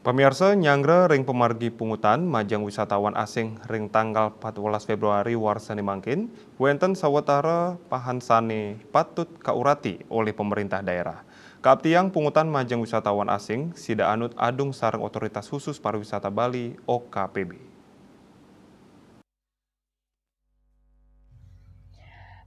Pemirsa nyangre ring pemargi pungutan majang wisatawan asing ring tanggal 14 Februari warsani mangkin, wenten sawetara pahansane patut kaurati oleh pemerintah daerah. Kaaptiang pungutan majang wisatawan asing sida anut adung sareng otoritas khusus pariwisata Bali OKPB.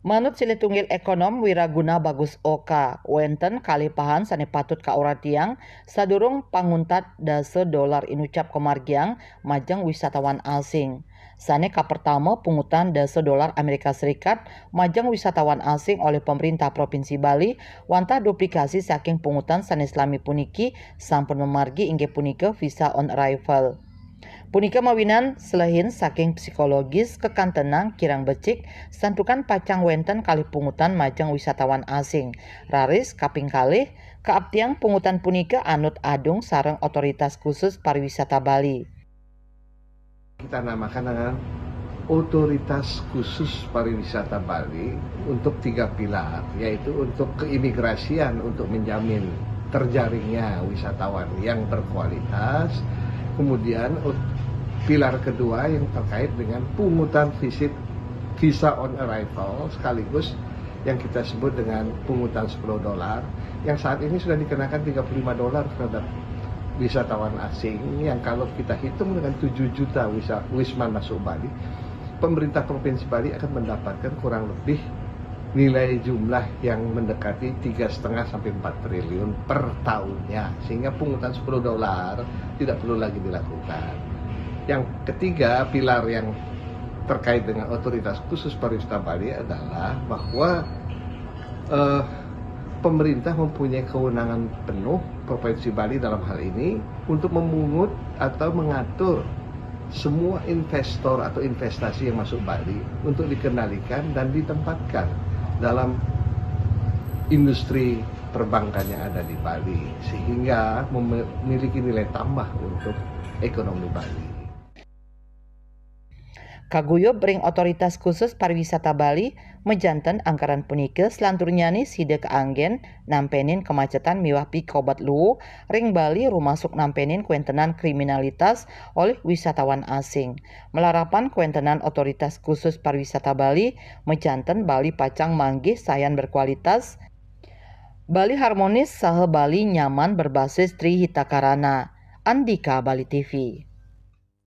Manut Siletunggil Ekonom Wiraguna Bagus Oka, wenten kalipahan sane patut kauratiang sadurung panguntat $10 inucap kemargiang majang wisatawan asing. Sane pertama pungutan $10 Amerika Serikat majang wisatawan asing oleh pemerintah Provinsi Bali wantah duplikasi saking pungutan sane selami puniki sampun memargi inggih punika visa on arrival. Punika mawinan selain saking psikologis kekantenang kirang becik santukan pacang wenten kali pungutan majang wisatawan asing. Raris kaping kalih kaaptiang pungutan punika anut adung sareng otoritas khusus pariwisata Bali. Kita namakan dengan Otoritas Khusus Pariwisata Bali untuk 3 pilar, yaitu untuk keimigrasian untuk menjamin terjaringnya wisatawan yang berkualitas, kemudian pilar kedua yang terkait dengan pungutan visa on arrival sekaligus yang kita sebut dengan pungutan $10 yang saat ini sudah dikenakan $35 terhadap wisatawan asing yang kalau kita hitung dengan 7 juta wisman masuk Bali, pemerintah Provinsi Bali akan mendapatkan kurang lebih nilai jumlah yang mendekati 3,5 sampai 4 triliun per tahunnya, sehingga pungutan $10 tidak perlu lagi dilakukan. Yang ketiga, pilar yang terkait dengan Otoritas Khusus Pariwisata Bali adalah bahwa pemerintah mempunyai kewenangan penuh Provinsi Bali dalam hal ini untuk memungut atau mengatur semua investor atau investasi yang masuk Bali untuk dikendalikan dan ditempatkan dalam industri perbankan yang ada di Bali sehingga memiliki nilai tambah untuk ekonomi Bali. Kaguyub ring otoritas khusus pariwisata Bali mejanten anggaran punika selanturnyani sida keanggen nampenin kemacetan miwah pikobat luwu ring Bali rumasuk nampenin kuentenan kriminalitas oleh wisatawan asing. Melarapan kuentenan otoritas khusus pariwisata Bali mejanten Bali pacang manggih sayan berkualitas, Bali harmonis saha Bali nyaman berbasis Tri Hitakarana. Andika Bali TV.